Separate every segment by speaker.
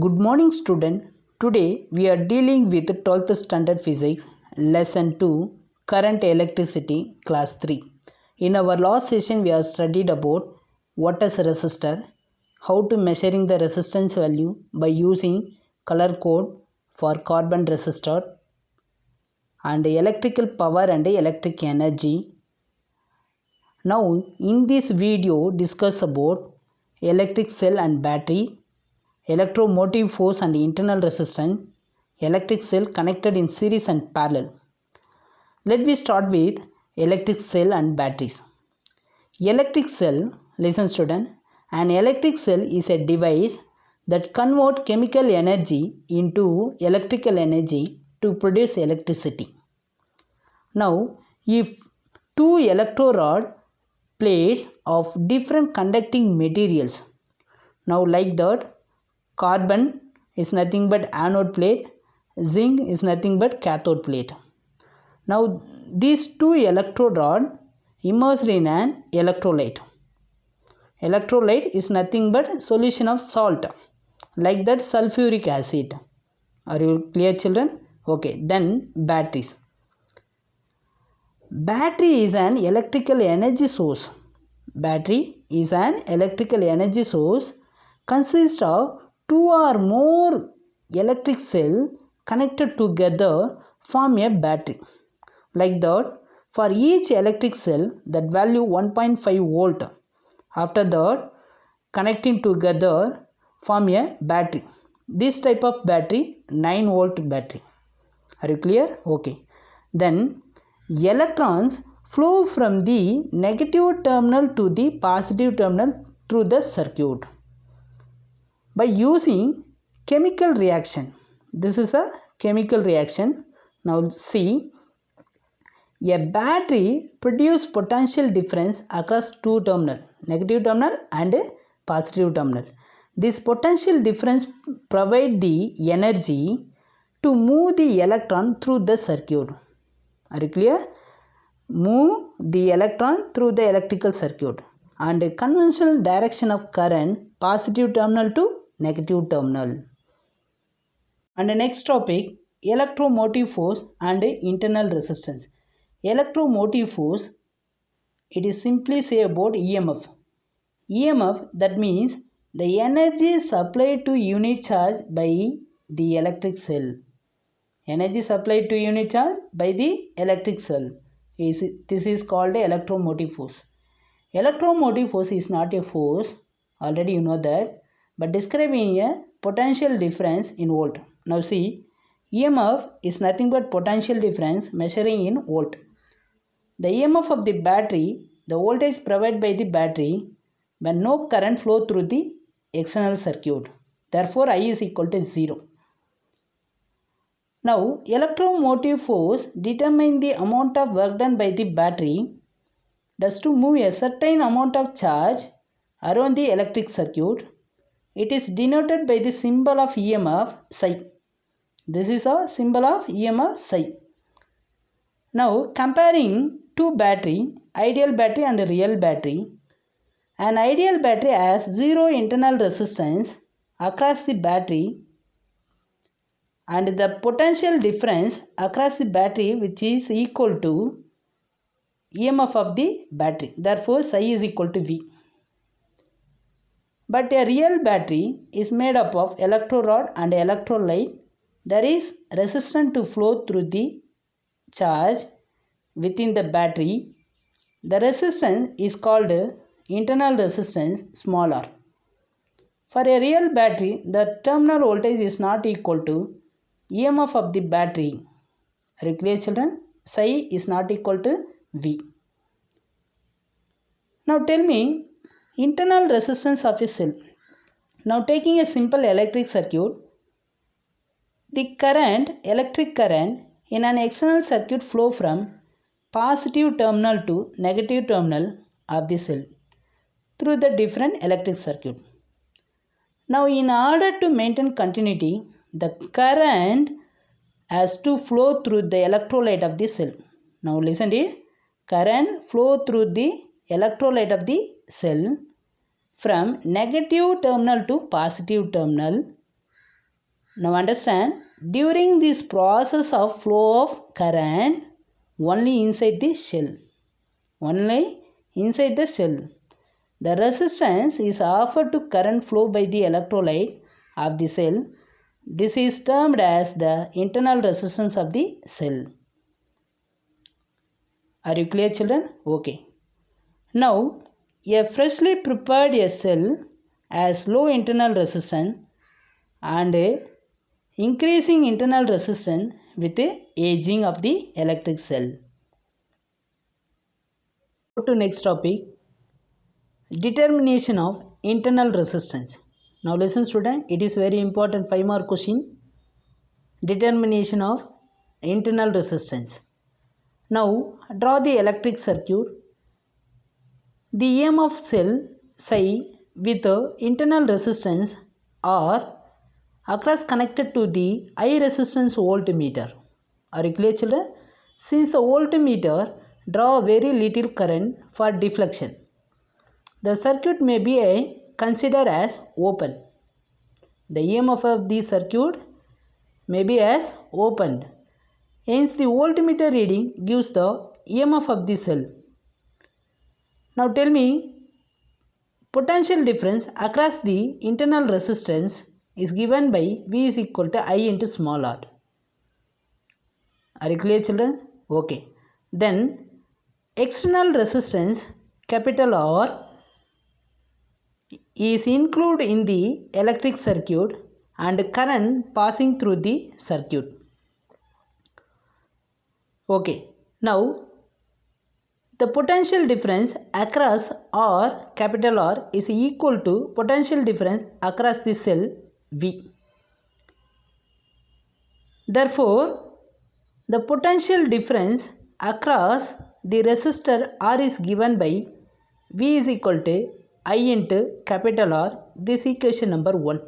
Speaker 1: Good morning student. Today we are dealing with 12th standard physics lesson 2 current electricity class 3. In our last session we have studied about what is a resistor, how to measuring the resistance value by using color code for carbon resistor and electrical power and electric energy. Now in this video discuss about electric cell and battery, electromotive force and internal resistance, electric cell connected in series and parallel. Let me start with electric cell and batteries. Electric cell, listen student, an electric cell is a device that converts chemical energy into electrical energy to produce electricity. Now, if two electrode plates of different conducting materials, now like that, carbon is nothing but anode plate, zinc is nothing but cathode plate. Now these two electrode rods immersed in an electrolyte. Electrolyte is nothing but solution of salt, like that sulfuric acid. Are you clear children? Okay, then batteries. Battery is an electrical energy source. Battery is an electrical energy source consists of two or more electric cells connected together form a battery. Like that, for each electric cell that value 1.5 volt. After that, connecting together form a battery. This type of battery 9 volt battery. Are you clear? Okay. Then electrons flow from the negative terminal to the positive terminal through the circuit by using chemical reaction. This is a chemical reaction. Now see, a battery produces potential difference across two terminals, negative terminal and positive terminal. This potential difference provides the energy to move the electron through the circuit. Are you clear? Move the electron through the electrical circuit and conventional direction of current positive terminal to negative terminal. And the next topic, electromotive force and internal resistance. Electromotive force, it is simply say about EMF. EMF, that means the energy supplied to unit charge by the electric cell. Energy supplied to unit charge by the electric cell. This is called electromotive force. Electromotive force is not a force, already you know that, but describing a potential difference in volt. Now see, EMF is nothing but potential difference measuring in volt. The EMF of the battery, the voltage provided by the battery when no current flow through the external circuit. Therefore, I is equal to 0. Now, electromotive force determines the amount of work done by the battery thus to move a certain amount of charge around the electric circuit. It is denoted by the symbol of EMF psi. This is a symbol of EMF psi. Now comparing two battery, ideal battery and real battery. An ideal battery has zero internal resistance across the battery and the potential difference across the battery which is equal to EMF of the battery. Therefore psi is equal to V. But a real battery is made up of electrode and electrolyte. There is resistance to flow through the charge within the battery. The resistance is called internal resistance small r. For a real battery, the terminal voltage is not equal to EMF of the battery. Are you clear children? Psi is not equal to V. Now tell me internal resistance of a cell. Now taking a simple electric circuit, the current, electric current in an external circuit flow from positive terminal to negative terminal of the cell through the different electric circuit. Now in order to maintain continuity, the current has to flow through the electrolyte of the cell. Now listen to it. Current flow through the electrolyte of the cell from negative terminal to positive terminal Now understand, during this process of flow of current only inside the shell, the resistance is offered to current flow by the electrolyte of the cell. This is termed as the internal resistance of the cell. Are you clear, children? Okay. Now, a freshly prepared cell has low internal resistance and increasing internal resistance with aging of the electric cell. Go to next topic, determination of internal resistance. Now listen student, it is very important 5 mark question. Determination of internal resistance. Now draw the electric circuit. The EMF cell psi with internal resistance are across connected to the high resistance voltmeter. Are you clear, children? Since the voltmeter draw very little current for deflection, the circuit may be considered as open. The EMF of the circuit may be as opened. Hence, the voltmeter reading gives the EMF of the cell. Now tell me, potential difference across the internal resistance is given by V is equal to I into small r. Are you clear, children? Okay. Then external resistance capital R is included in the electric circuit and current passing through the circuit. Okay. Now the potential difference across R capital R is equal to potential difference across the cell V. Therefore, the potential difference across the resistor R is given by V is equal to I into capital R. This equation number 1.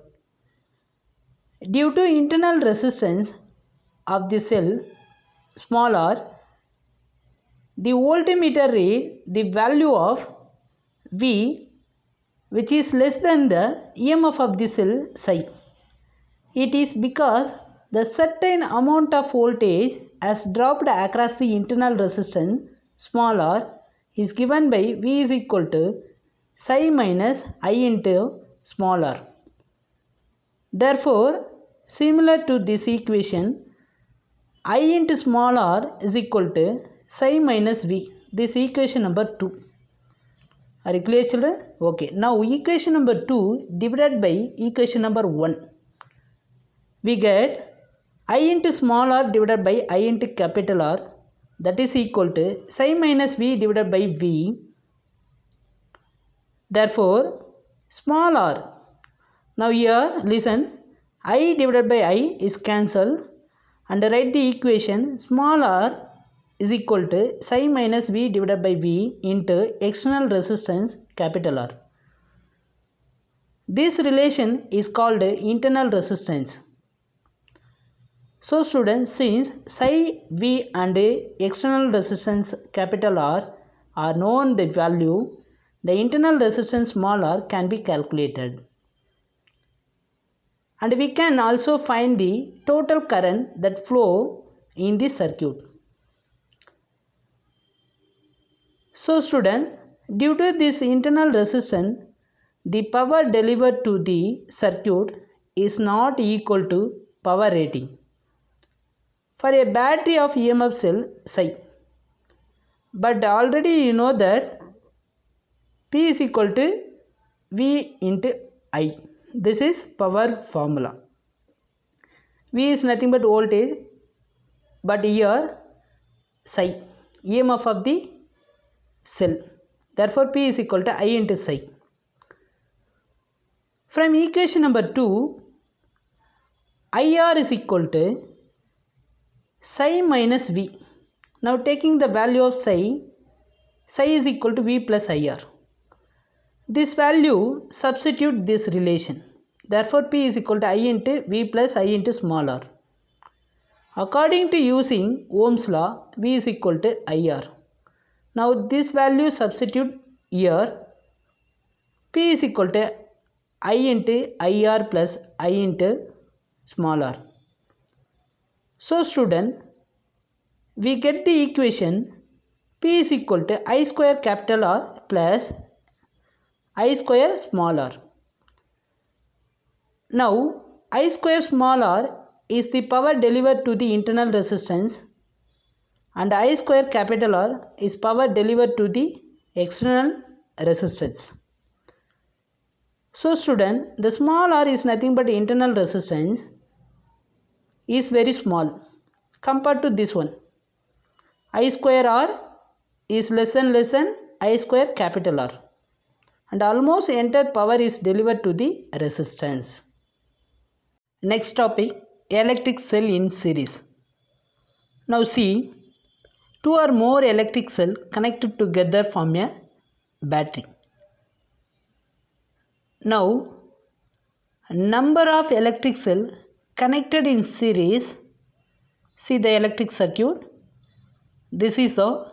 Speaker 1: Due to internal resistance of the cell small r, the voltmeter read the value of V which is less than the EMF of the cell psi. It is because the certain amount of voltage has dropped across the internal resistance small r is given by V is equal to psi minus I into small r. Therefore, similar to this equation, I into small r is equal to psi minus V. This equation number 2. Are you clear, children? Okay. Now equation number 2 divided by equation number 1. We get I into small r divided by I into capital R, that is equal to psi minus V divided by V. Therefore, small r. Now here listen, I divided by I is cancelled and write the equation small r is equal to psi minus V divided by V into external resistance capital R. This relation is called internal resistance. So students, since psi V and external resistance capital R are known the value, the internal resistance small r can be calculated. And we can also find the total current that flow in the circuit. So student, due to this internal resistance, the power delivered to the circuit is not equal to power rating for a battery of EMF cell psi. But already you know that P is equal to V into I. This is power formula. V is nothing but voltage, but here psi, EMF of the cell. Therefore, P is equal to I into psi. From equation number 2, IR is equal to psi minus V. Now taking the value of psi is equal to V plus IR. This value substitute this relation. Therefore, P is equal to I into V plus I into small r. According to using Ohm's law, V is equal to IR. Now this value substitute here. P is equal to I into IR plus I into smaller. So student, we get the equation P is equal to I square capital R plus I square small r. Now I square small r is the power delivered to the internal resistance and I square capital R is power delivered to the external resistance. So student, the small r is nothing but internal resistance is very small compared to this one. I square r is less than I square capital R, and almost entire power is delivered to the resistance. Next topic, electric cell in series. Now see, two or more electric cell connected together form a battery. Now number of electric cell connected in series, see the electric circuit. This is the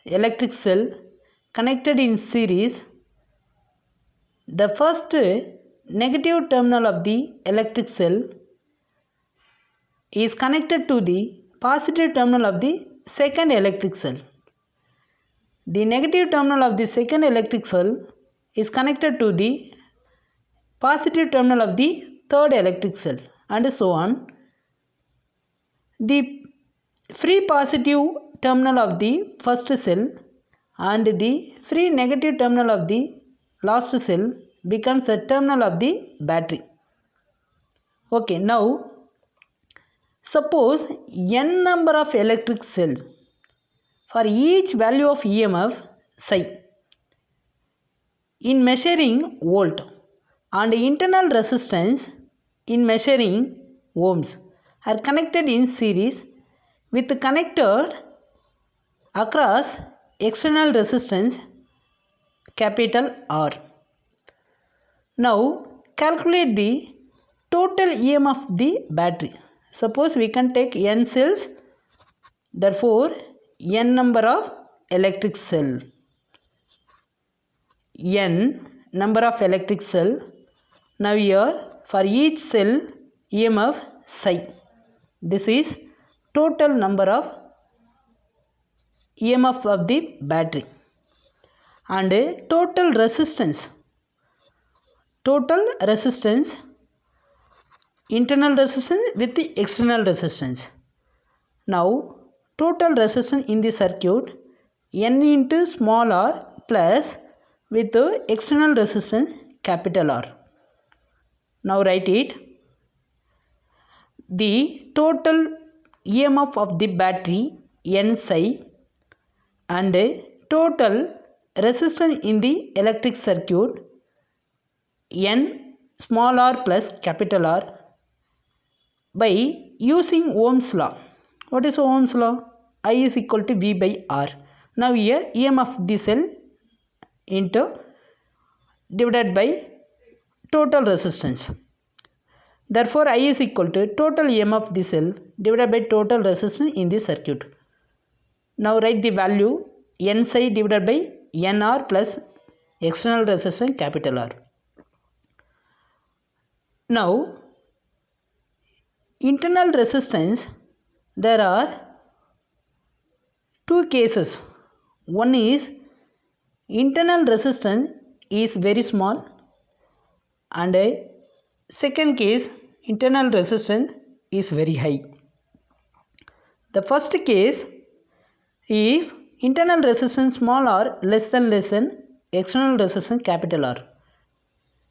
Speaker 1: electric cell connected in series. The first negative terminal of the electric cell is connected to the positive terminal of the second electric cell. The negative terminal of the second electric cell is connected to the positive terminal of the third electric cell, and so on. The free positive terminal of the first cell and the free negative terminal of the last cell becomes the terminal of the battery. Okay, now suppose n number of electric cells for each value of EMF psi in measuring volt and internal resistance in measuring ohms are connected in series with connected across external resistance capital R. Now calculate the total EMF of the battery. Suppose we can take n cells, therefore n number of electric cell. N number of electric cell. Now here for each cell EMF psi. This is total number of EMF of the battery, and total resistance, internal resistance with the external resistance. Now total resistance in the circuit N into small r plus with the external resistance capital R. Now write it. The total EMF of the battery N psi and total resistance in the electric circuit N small r plus capital R by using Ohm's law. What is Ohm's law? I is equal to V by R. Now here EMF of the cell into divided by total resistance. Therefore I is equal to total EMF of the cell divided by total resistance in the circuit. Now write the value N psi divided by NR plus external resistance capital R. Now internal resistance, there are two cases. One is internal resistance is very small, and second case internal resistance is very high. The first case, if internal resistance small r less than external resistance capital R.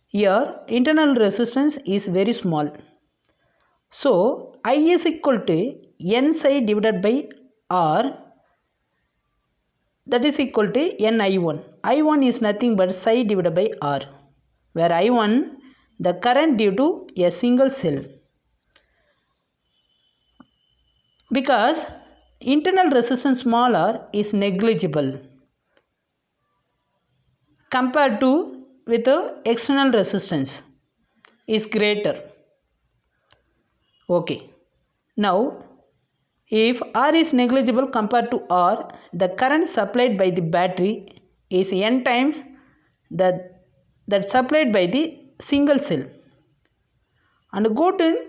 Speaker 1: Here internal resistance is very small. So I is equal to N psi divided by R, that is equal to NI1. I1 is nothing but psi divided by R, where I1 the current due to a single cell. Because internal resistance small r is negligible compared to with the external resistance is greater. Okay. Now if R is negligible compared to R, the current supplied by the battery is N times that supplied by the single cell. And go to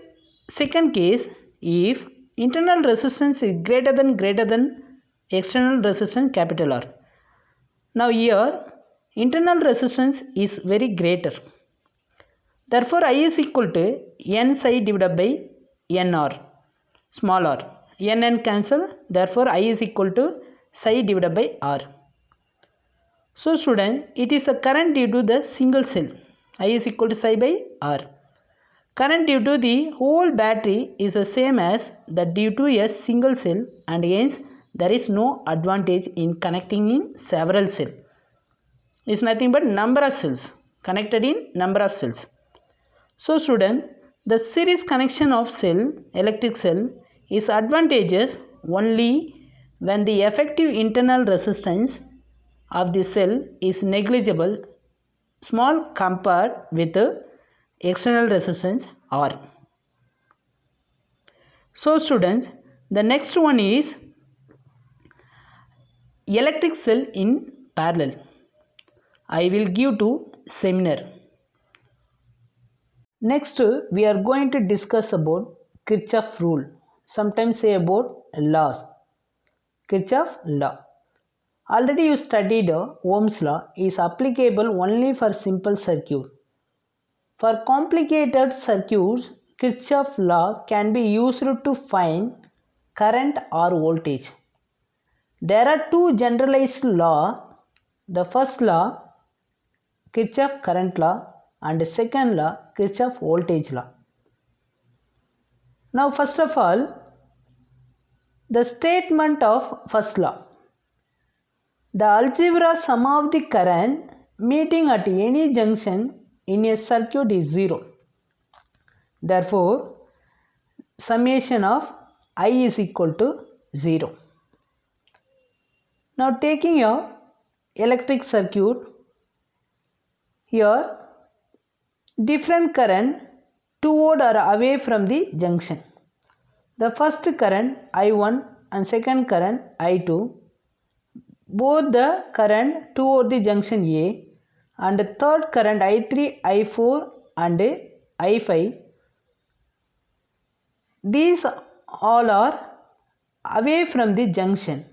Speaker 1: second case, if internal resistance is greater than external resistance capital R. Now here internal resistance is very greater. Therefore I is equal to n psi divided by nr, small r. N cancel, therefore I is equal to psi divided by r. So student, it is the current due to the single cell. I is equal to psi by r. Current due to the whole battery is the same as the due to a single cell, and hence there is no advantage in connecting in several cells. Is nothing but number of cells, connected in number of cells. So student, the series connection of cell, electric cell, is advantageous only when the effective internal resistance of the cell is negligible, small compared with the external resistance R. So students, the next one is electric cell in parallel. I will give to seminar. Next, we are going to discuss about Kirchhoff rule. Sometimes say about laws. Kirchhoff law. Already you studied Ohm's law is applicable only for simple circuit. For complicated circuits, Kirchhoff law can be used to find current or voltage. There are two generalized laws. The first law, Kirchhoff current law, and the second law, Kirchhoff voltage law. Now first of all, the statement of first law. The algebra sum of the current meeting at any junction in a circuit is 0. Therefore, summation of I is equal to 0. Now taking a electric circuit, here different current toward or away from the junction. The first current I1 and second current I2, both the current toward the junction A, and the third current I3, I4 and I5. These all are away from the junction.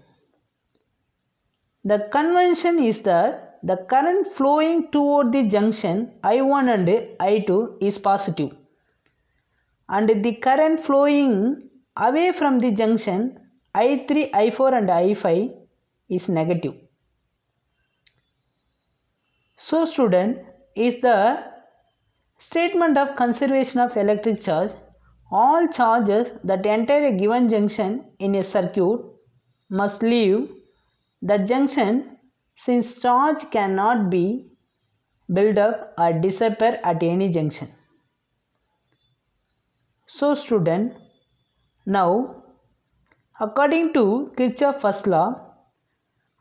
Speaker 1: The convention is that the current flowing toward the junction I1 and I2 is positive, and the current flowing away from the junction I3, I4 and I5 is negative. So student, is the statement of conservation of electric charge. All charges that enter a given junction in a circuit must leave the junction, since charge cannot be built up or disappear at any junction. So student, now according to Kirchhoff first law,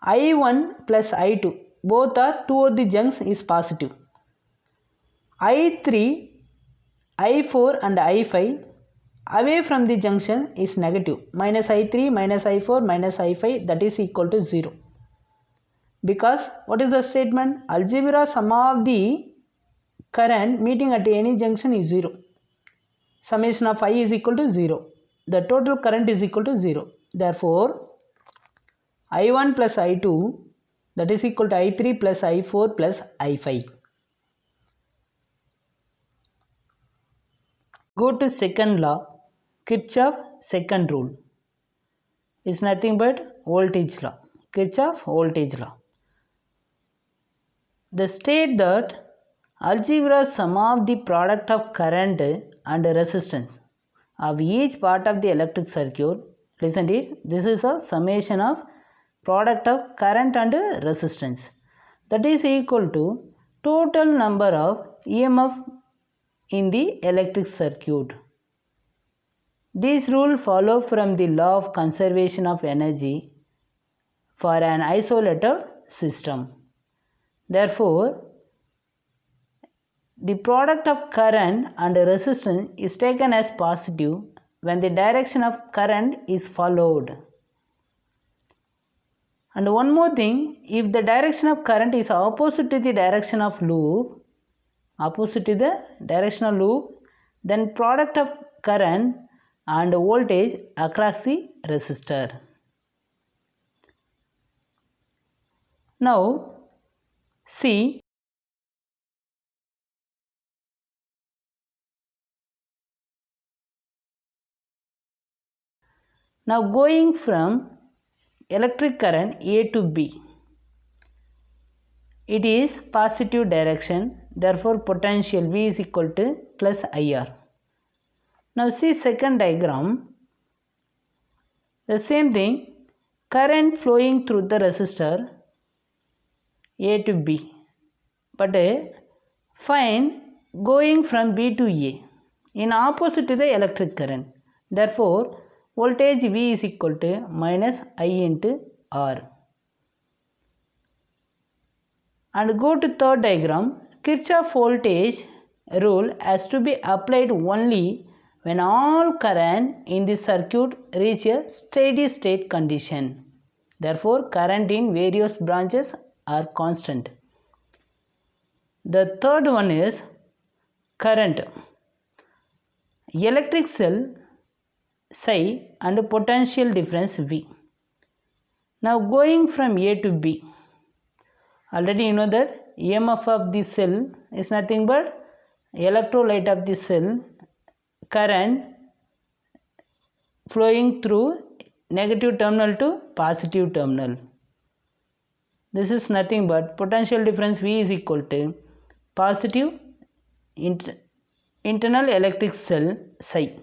Speaker 1: I1 plus I2 both are toward the junction is positive. I3, I4 and I5 away from the junction is negative. Minus I3, minus I4, minus I5, that is equal to 0. Because what is the statement? Algebra sum of the current meeting at any junction is 0. Summation of I is equal to 0. The total current is equal to 0. Therefore, I1 plus I2, that is equal to I3 plus I4 plus I5. Go to second law, Kirchhoff second rule. Is nothing but voltage law. Kirchhoff voltage law. The state that algebra sum of the product of current and resistance of each part of the electric circuit. Listen to it. This is a summation of product of current and resistance. That is equal to total number of EMF in the electric circuit. These rules follow from the law of conservation of energy for an isolated system. Therefore, the product of current and resistance is taken as positive when the direction of current is followed. And one more thing, if the direction of current is opposite to the direction of loop, then product of current and voltage across the resistor. Now see, now going from electric current A to B, it is positive direction, therefore potential V is equal to plus IR. Now see second diagram, the same thing, current flowing through the resistor A to B, but find going from B to A in opposite to the electric current, therefore voltage V is equal to minus I into R. And go to third diagram, Kirchhoff voltage rule has to be applied only when all current in the circuit reach a steady state condition. Therefore, current in various branches are constant. The third one is current, electric cell psi and potential difference V. Now going from A to B, already you know that EMF of the cell is nothing but electrolyte of the cell, current flowing through negative terminal to positive terminal. This is nothing but potential difference V is equal to positive internal electric cell psi.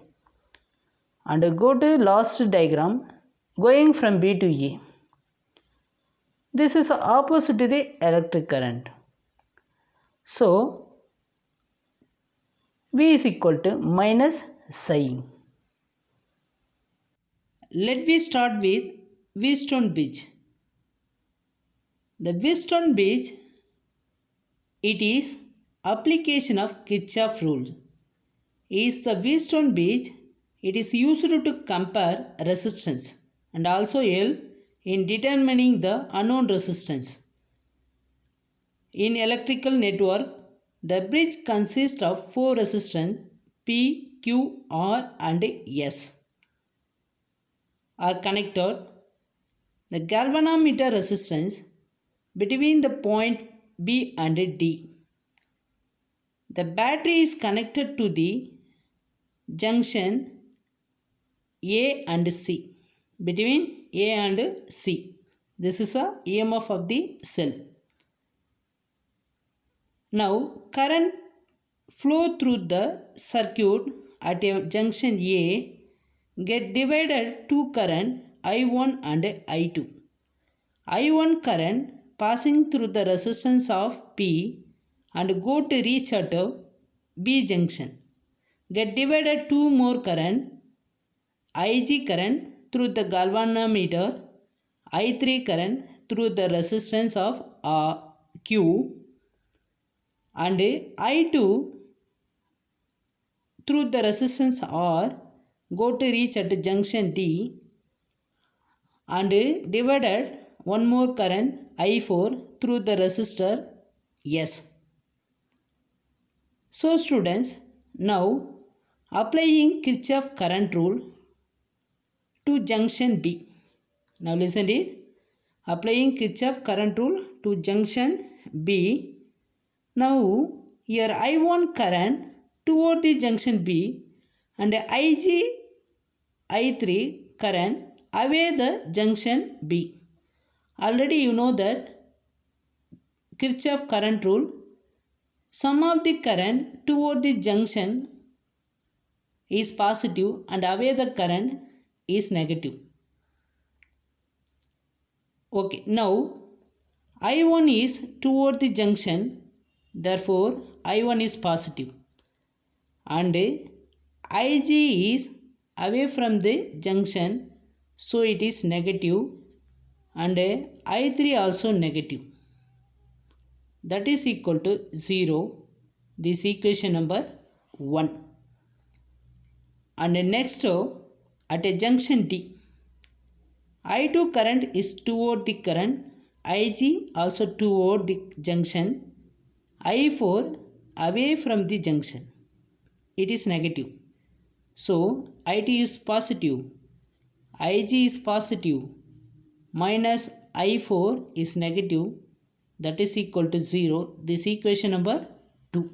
Speaker 1: And go to last diagram, going from B to A. This is opposite to the electric current. So V is equal to minus psi. Let me start with Wheatstone bridge. The Wheatstone bridge, it is application of Kirchhoff rule. Is the Wheatstone bridge, it is used to compare resistance and also help in determining the unknown resistance. In electrical network, the bridge consists of four resistance P, Q, R and S are connected. The galvanometer resistance between the point B and D. The battery is connected to the junction A and C, between A and C. This is a EMF of the cell. Now current flow through the circuit at a junction A get divided to current I1 and I2. I1 current passing through the resistance of P and go to reach at B junction. Get divided two more current, Ig current through the galvanometer, I3 current through the resistance of Q, and I2 through the resistance R go to reach at junction D, and divided one more current I4 through the resistor S. So students, now applying Kirchhoff current rule to junction B. Now listen to it. Applying Kirchhoff current rule to junction B. Now here I1 current toward the junction B and Ig I3 current away the junction B. Already you know that Kirchhoff current rule, sum of the current toward the junction is positive and away the current is negative. Okay, now I1 is toward the junction, therefore I1 is positive, and Ig is away from the junction, so it is negative, and I3 also negative. That is equal to 0. This equation number 1. And next at a junction D, I2 current is toward the current, Ig also toward the junction, I4 away from the junction. It is negative. So IT is positive, Ig is positive, minus I4 is negative, that is equal to 0. This equation number 2.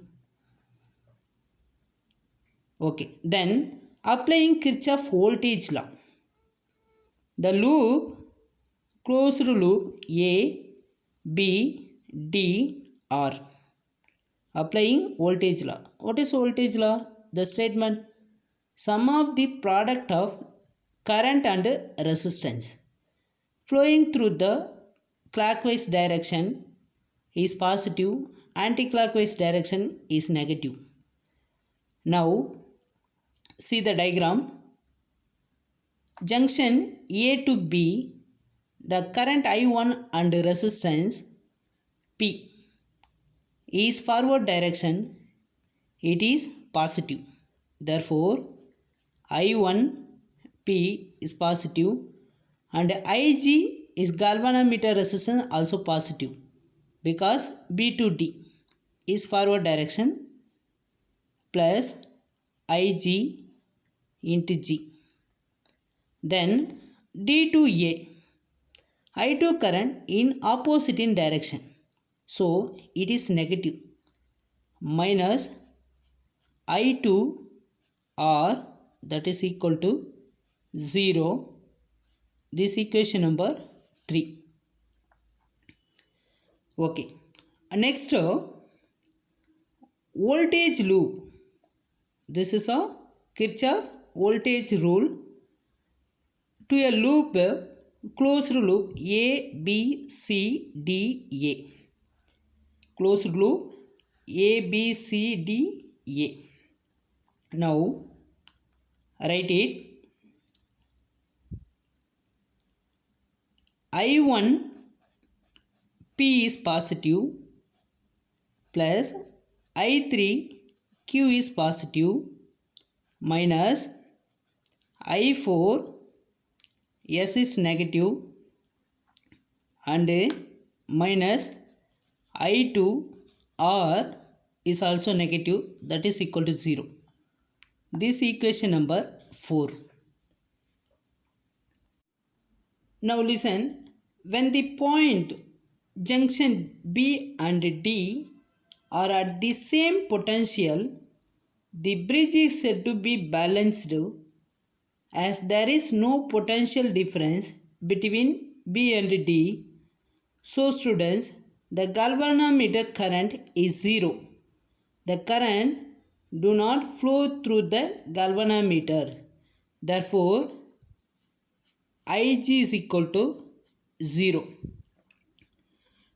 Speaker 1: Okay, then applying Kirchhoff voltage law. The loop, closed loop A, B, D, R. Applying voltage law. What is voltage law? The statement, sum of the product of current and resistance flowing through the clockwise direction is positive, anti-clockwise direction is negative. Now see the diagram. Junction A to B, the current I1 and resistance P is forward direction, it is positive. Therefore I1 P is positive and Ig is galvanometer resistance also positive, because B to D is forward direction plus Ig into G. Then D to A, I2 current in opposite in direction, so it is negative, minus I2 R, that is equal to 0. This equation number 3. Okay, next voltage loop. This is a Kirchhoff voltage rule. To a loop, closed loop A, B, C, D, A. Closed loop A, B, C, D, A. Now write it. I1 P is positive plus I3 Q is positive minus I4 S is negative and minus I2 R is also negative, that is equal to 0. This equation number 4. Now listen, when the point junction B and D are at the same potential, the bridge is said to be balanced, as there is no potential difference between B and D. So students, the galvanometer current is 0. The current do not flow through the galvanometer. Therefore, Ig is equal to 0.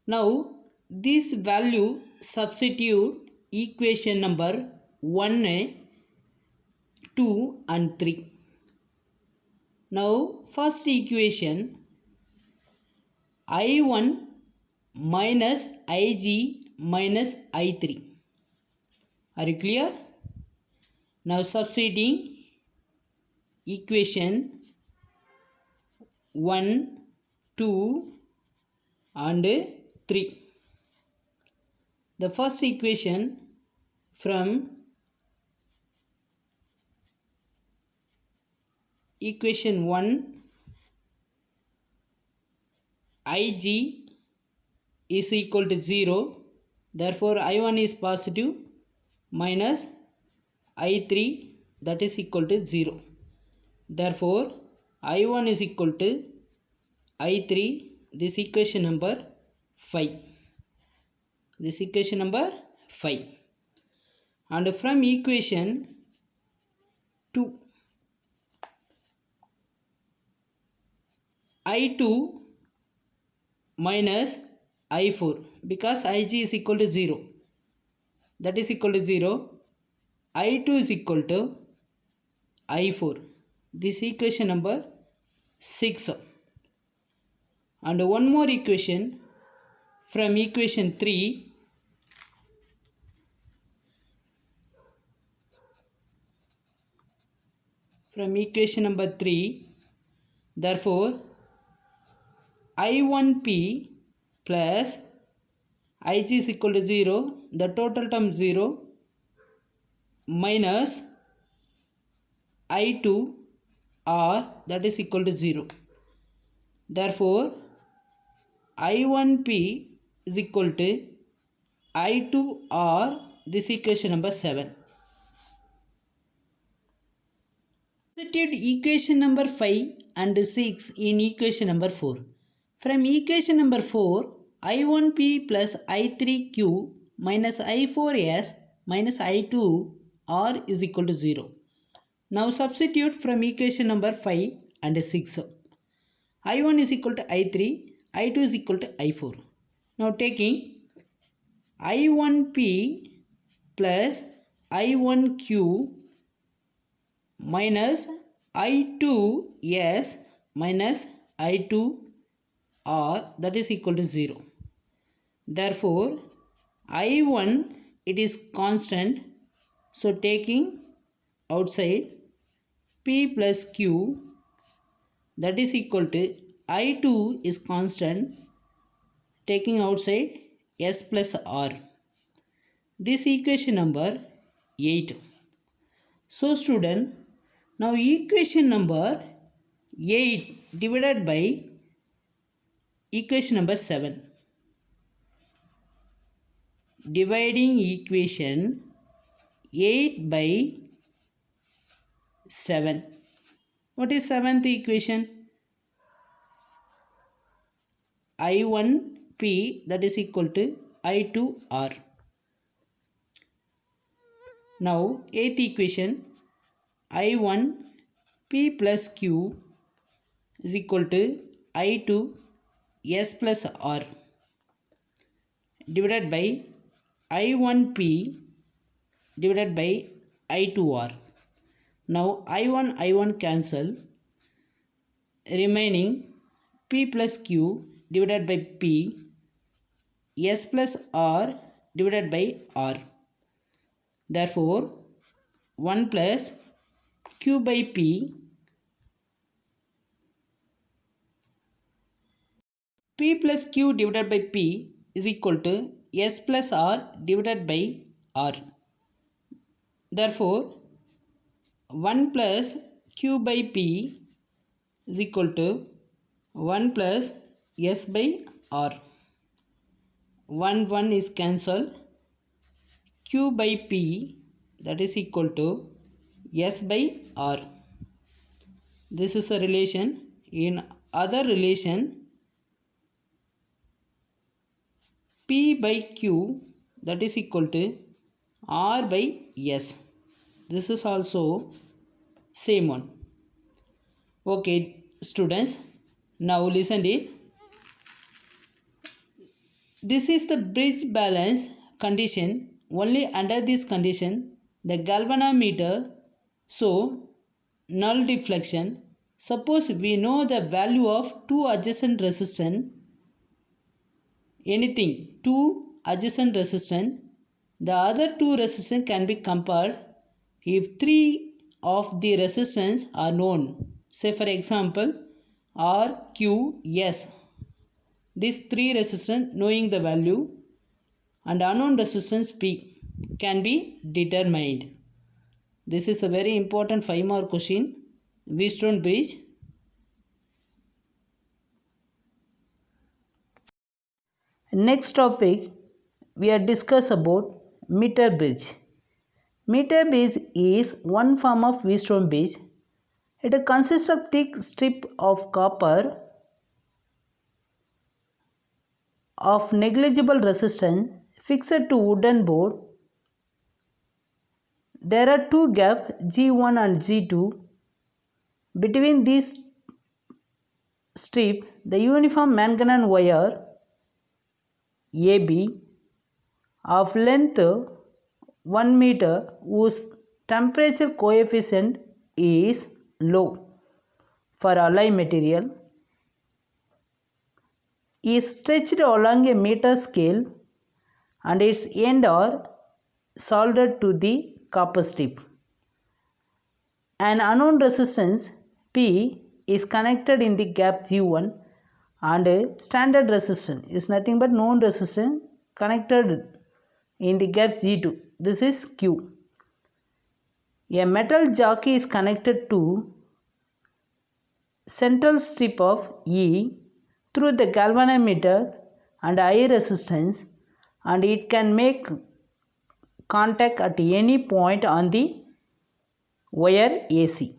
Speaker 1: Now, this value substitute equation number 1, 2 and 3. Now, first equation, I1 minus Ig minus I3. Are you clear? Now substituting equation 1, 2 and 3. The first equation, from equation 1, Ig is equal to 0. Therefore I1 is positive minus I3, that is equal to 0. Therefore I1 is equal to I3. This equation number 5. This equation number 5. And from equation 2, I2 minus I4, because Ig is equal to 0, that is equal to 0. I2 is equal to I4. This equation number 6. And one more equation, from equation 3, from equation number 3, therefore I1P plus Ig is equal to 0, the total term 0, minus I2 R, that is equal to 0. Therefore, I1P is equal to I2 R. This equation number 7. Substitute equation number 5 and 6 in equation number 4. From equation number 4, I1P plus I3Q minus I4S minus I2R is equal to 0. Now substitute from equation number 5 and 6. I1 is equal to I3, I2 is equal to I4. Now taking I1P plus I1Q minus I2S minus I2R, that is equal to 0. Therefore, I1 it is constant. So taking outside P plus Q, that is equal to I2 is constant. Taking outside S plus R. This equation number 8. So student, now equation number 8 divided by equation number 7. Dividing equation 8 by 7. What is 7th equation? I1P, that is equal to I2R. Now 8th equation, I1P plus Q is equal to I2 S plus R divided by I1P divided by I2R. Now I1 cancel, remaining P plus Q divided by P, S plus R divided by R. Therefore 1 plus Q by P, P plus Q divided by P is equal to S plus R divided by R. Therefore 1 plus Q by P is equal to 1 plus S by R. 1 is cancelled. Q by P, that is equal to S by R. This is a relation. In other relation, P by Q, that is equal to R by S. This is also same one. Okay students, now listen to it. This is the bridge balance condition. Only under this condition the galvanometer show null deflection. Suppose we know the value of two adjacent resistance, anything, two adjacent resistance, the other two resistance can be compared if three of the resistance are known. Say for example R, Q, S. These three resistance knowing the value and unknown resistance P can be determined. This is a very important 5-mark question. Wheatstone bridge. Next topic we are discuss about meter bridge. Meter bridge is one form of Wheatstone bridge. It consists of thick strip of copper of negligible resistance fixed to wooden board. There are two gaps G1 and G2. Between these strip, the uniform manganese wire AB of length 1 meter whose temperature coefficient is low for alloy material is stretched along a meter scale and its end are soldered to the copper strip. An unknown resistance P is connected in the gap G1 and standard resistance is nothing but known resistance connected in the gap G2. This is Q. A metal jockey is connected to central strip of E through the galvanometer and high resistance, and it can make contact at any point on the wire AB.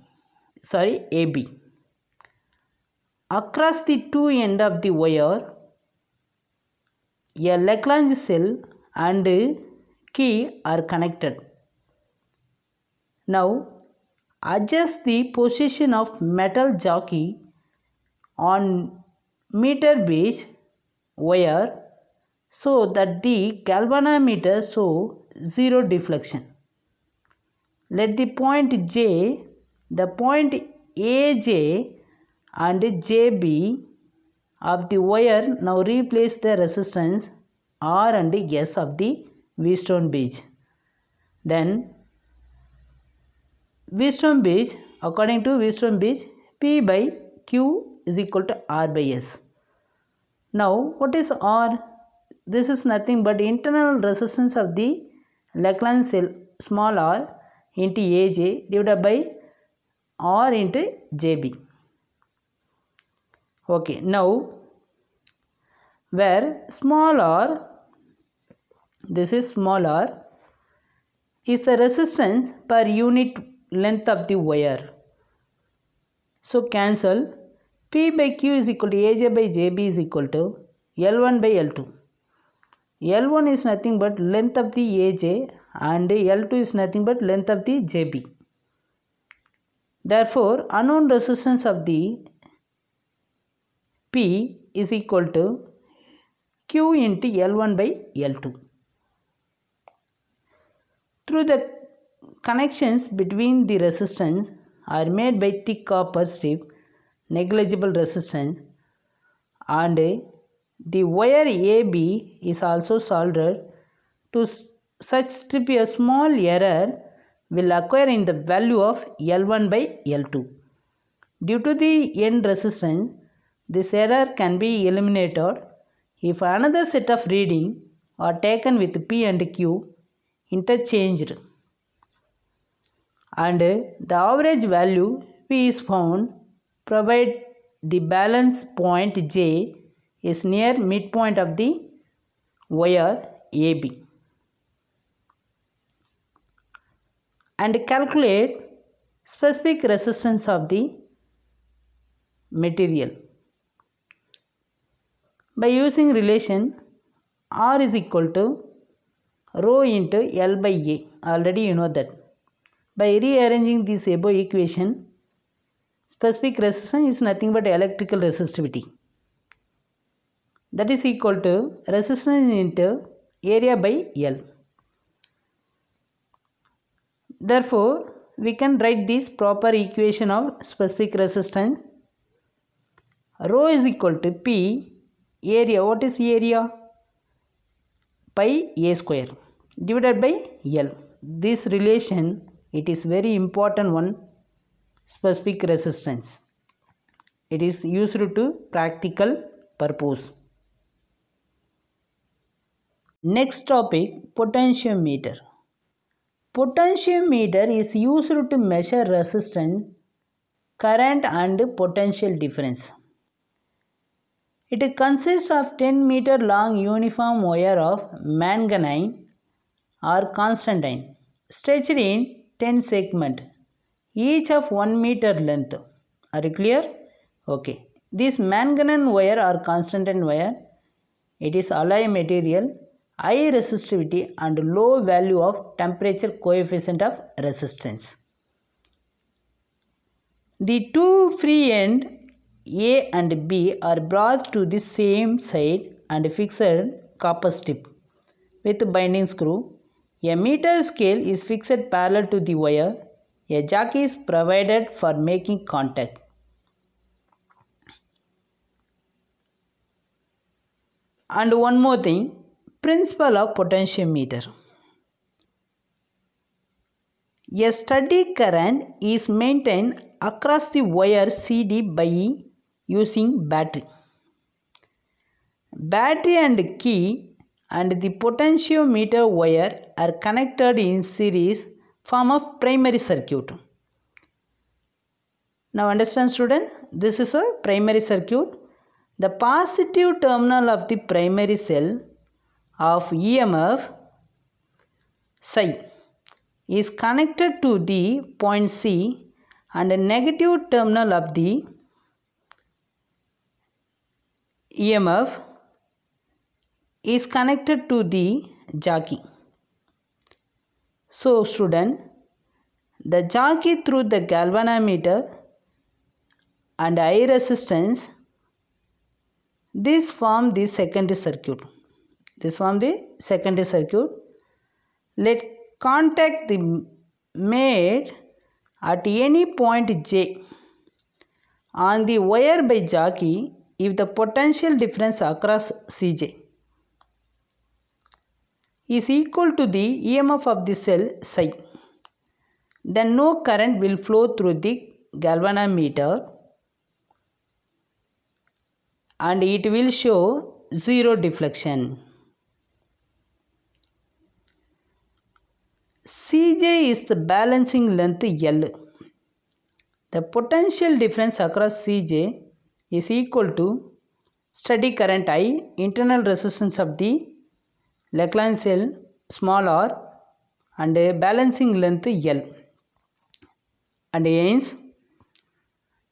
Speaker 1: Across the two ends of the wire, a Lagrange cell and key are connected. Now adjust the position of metal jockey on meter gauge wire so that the galvanometer show zero deflection. Let the point J, the point AJ and JB of the wire now replace the resistance R and S of the Wheatstone gauge. Then Wheatstone gauge, according to Wheatstone gauge, P by Q is equal to R by S. Now what is R? This is nothing but internal resistance of the Lagrange cell small r into AJ divided by R into JB. Okay, now where small r, this is small r, is the resistance per unit length of the wire. So cancel. P by Q is equal to AJ by JB is equal to L1 by L2. L1 is nothing but length of the AJ and L2 is nothing but length of the JB. Therefore, unknown resistance of the P is equal to Q into L1 by L2. Through the connections between the resistance are made by thick copper strip, negligible resistance, and the wire AB is also soldered to such strip. A small error will occur in the value of L1 by L2. Due to the end resistance, this error can be eliminated if another set of reading are taken with P and Q interchanged, and the average value P is found provided the balance point J is near midpoint of the wire AB. And calculate specific resistance of the material by using relation R is equal to rho into L by A. Already you know that. By rearranging this above equation, specific resistance is nothing but electrical resistivity. That is equal to resistance into area by L. Therefore, we can write this proper equation of specific resistance. Rho is equal to P area. What is area? Pi A square divided by L. This relation, it is very important one, specific resistance. It is used to practical purpose. Next topic, potentiometer. Potentiometer is used to measure resistance, current and potential difference. It consists of 10 meter long uniform wire of manganine or constantine stretched in 10 segments, each of 1 meter length. Are you clear? Okay. This manganine wire or constantine wire, it is alloy material, high resistivity and low value of temperature coefficient of resistance. The two free ends A and B are brought to the same side and fixed copper strip with binding screw. A meter scale is fixed parallel to the wire. A jockey is provided for making contact. And one more thing, principle of potentiometer. A steady current is maintained across the wire CD by using battery. Battery and key and the potentiometer wire are connected in series form of primary circuit. Now understand student, this is a primary circuit. The positive terminal of the primary cell of EMF psi is connected to the point C and the negative terminal of the EMF is connected to the jockey. So student, the jockey through the galvanometer and I resistance, this form the secondary circuit. Let contact the made at any point J on the wire by jockey if the potential difference across Cj is equal to the EMF of the cell psi, then no current will flow through the galvanometer and it will show zero deflection. Cj is the balancing length L. The potential difference across Cj is equal to steady current I, internal resistance of the Lagrange cell small r and balancing length L, and hence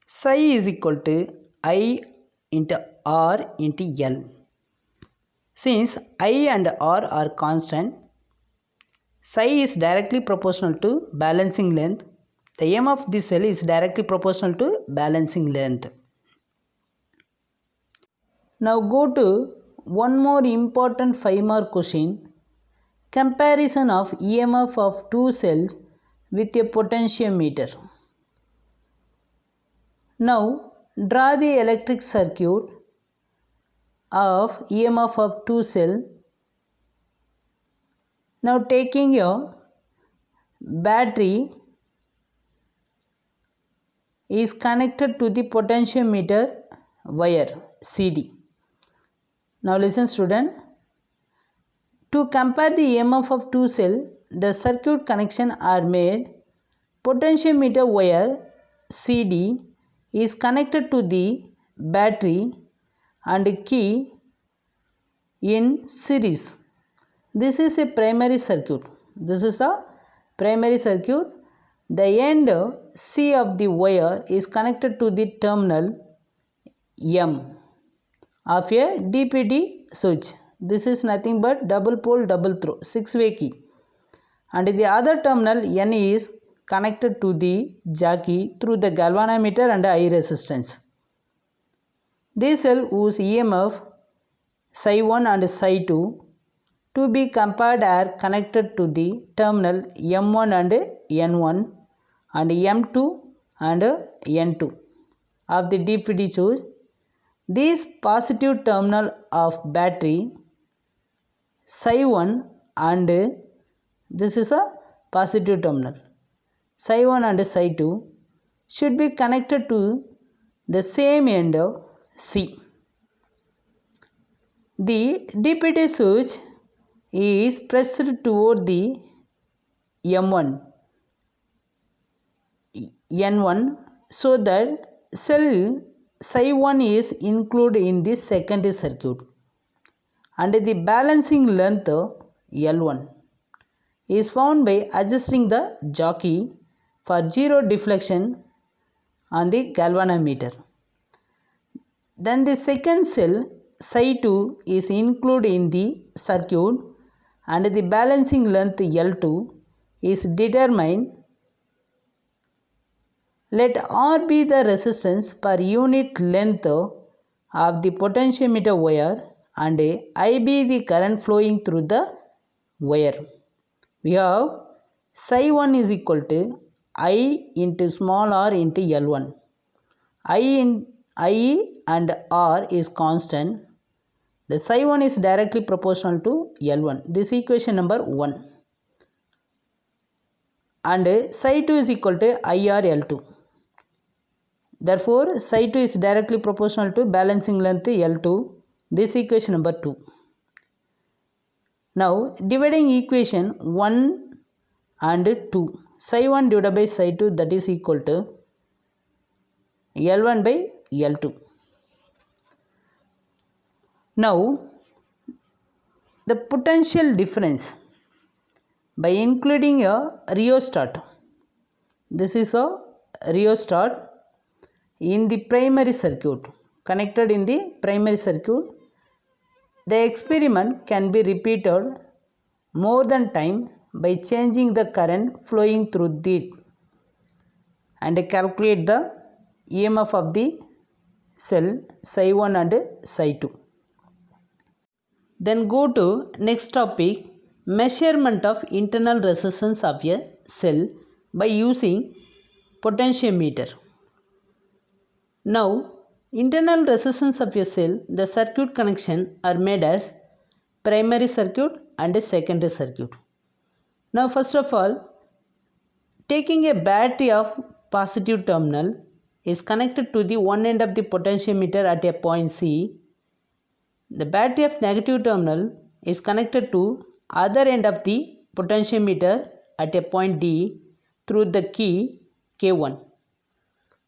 Speaker 1: psi is equal to I into R into L. Since I and R are constant, psi is directly proportional to balancing length. The M of this cell is directly proportional to balancing length. Now go to one more important 5-mark question. Comparison of EMF of two cells with a potentiometer. Now draw the electric circuit of EMF of two cells. Now taking your battery is connected to the potentiometer wire CD. Now listen student. To compare the EMF of two cells, the circuit connection are made. Potentiometer wire CD is connected to the battery and key in series. This is a primary circuit. The end C of the wire is connected to the terminal M of a DPD switch. This is nothing but double pole double throw 6-way key, and the other terminal N is connected to the jockey through the galvanometer and I resistance. These cells whose EMF psi 1 and psi 2 to be compared are connected to the terminal M1 and N1 and M2 and N2 of the DPD switch. This positive terminal of battery psi 1 and this is a positive terminal psi 1 and psi 2 should be connected to the same end of C. The DPD switch is pressed toward the M1 N1 so that cell psi 1 is included in the secondary circuit, and the balancing length L1 is found by adjusting the jockey for zero deflection on the galvanometer. Then the second cell psi 2 is included in the circuit and the balancing length L2 is determined. Let R be the resistance per unit length of the potentiometer wire and I be the current flowing through the wire. We have psi 1 is equal to I into small r into L1. I and R is constant. The psi 1 is directly proportional to L1. This is equation number 1. And psi 2 is equal to IR L2. Therefore, psi 2 is directly proportional to balancing length L2. This is equation number 2. Now, dividing equation 1 and 2 psi 1 divided by psi 2, that is equal to L1 by L2. Now the potential difference by including a rheostat. This is a rheostat in the primary circuit, connected in the primary circuit. The experiment can be repeated more than time by changing the current flowing through it and calculate the EMF of the cell psi 1 and psi 2. Then go to next topic, measurement of internal resistance of a cell by using potentiometer. Now, internal resistance of a cell, the circuit connection are made as primary circuit and a secondary circuit. Now, first of all, taking a battery of positive terminal is connected to the one end of the potentiometer at a point C. The battery of negative terminal is connected to other end of the potentiometer at a point D through the key K1.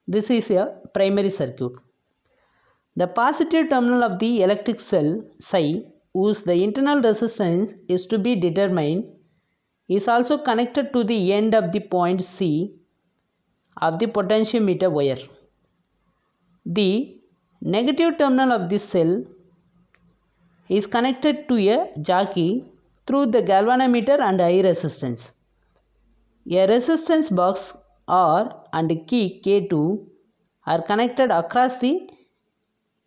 Speaker 1: This is a primary circuit. The positive terminal of the electric cell psi, whose the internal resistance is to be determined, is also connected to the end of the point C of the potentiometer wire. The negative terminal of this cell is connected to a jockey through the galvanometer and I resistance. A resistance box R and key K2 are connected across the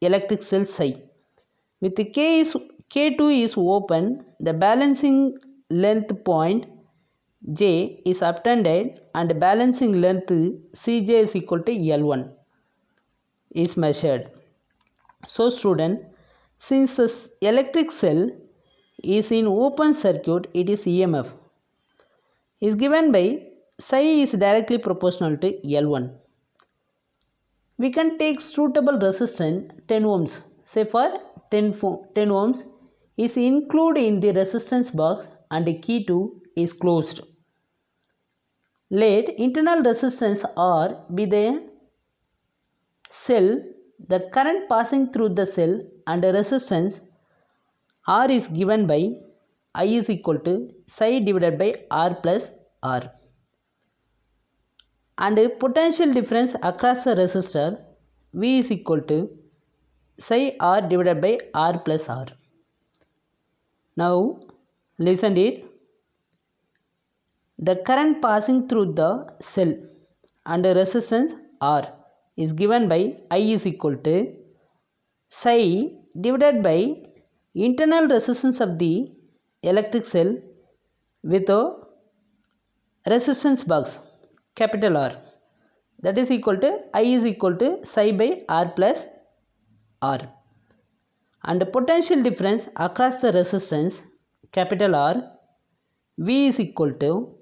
Speaker 1: electric cell psi. With the K2 is open, the balancing length point J is obtained and balancing length Cj is equal to L1 is measured. So student, since this electric cell is in open circuit, it is EMF is given by psi is directly proportional to L1. We can take suitable resistance 10 ohms. Say for 10 ohms is included in the resistance box and the key 2 is closed. Let internal resistance R be the cell, the current passing through the cell and the resistance R is given by I is equal to psi divided by R plus R. And potential difference across the resistor V is equal to psi R divided by R plus R. Now listen it. The current passing through the cell and the resistance R is given by I is equal to psi divided by internal resistance of the electric cell with a resistance box capital R, that is equal to I is equal to psi by R plus R, and the potential difference across the resistance capital R V is equal to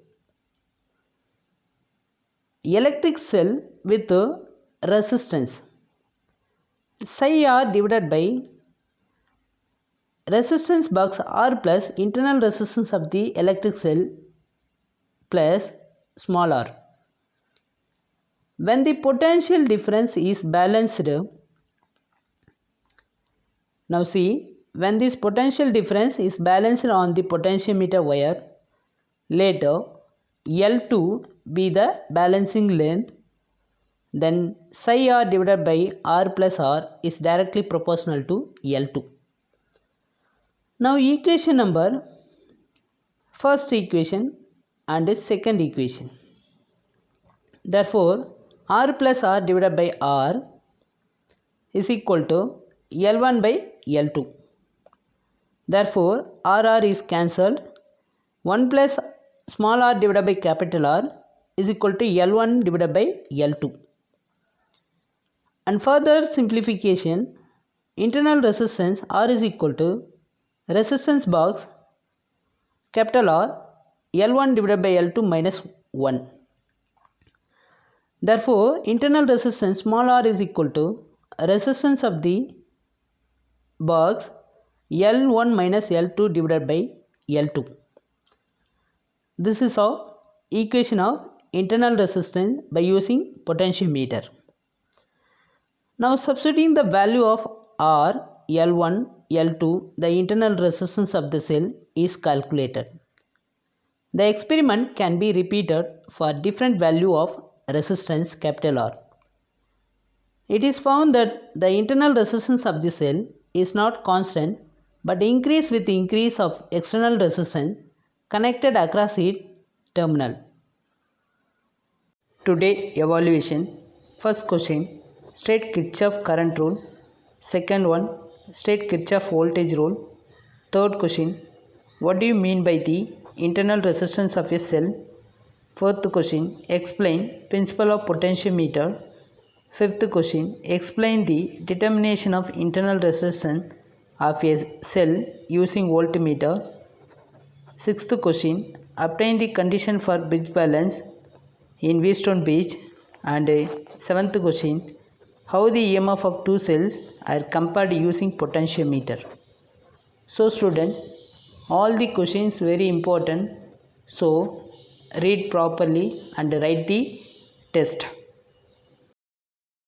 Speaker 1: electric cell with resistance psi R divided by resistance box R plus internal resistance of the electric cell plus small r. When the potential difference is balanced, now see, when this potential difference is balanced on the potentiometer wire, later L2 be the balancing length, then psi R divided by R plus R is directly proportional to L2. Now equation number, first equation and second equation. Therefore, R plus R divided by R is equal to L1 by L2. Therefore, RR is cancelled. 1 plus small r divided by capital R is equal to L1 divided by L2. And further simplification, internal resistance R is equal to resistance box capital R L1 divided by L2 minus 1. Therefore, internal resistance small r is equal to resistance of the box L1 minus L2 divided by L2. This is our equation of internal resistance by using potentiometer. Now substituting the value of R, L1, L2, the internal resistance of the cell is calculated. The experiment can be repeated for different value of resistance capital R. It is found that the internal resistance of the cell is not constant but increase with increase of external resistance connected across its terminal. Today evaluation. First question, state Kirchhoff current rule. Second one, state Kirchhoff voltage rule. Third question, what do you mean by the internal resistance of a cell? Fourth question, explain principle of potentiometer. Fifth question, explain the determination of internal resistance of a cell using voltmeter. Sixth question, obtain the condition for bridge balance in Wheatstone bridge. And seventh question, how the EMF of two cells are compared using potentiometer. So student, all the questions very important, so read properly and write the test.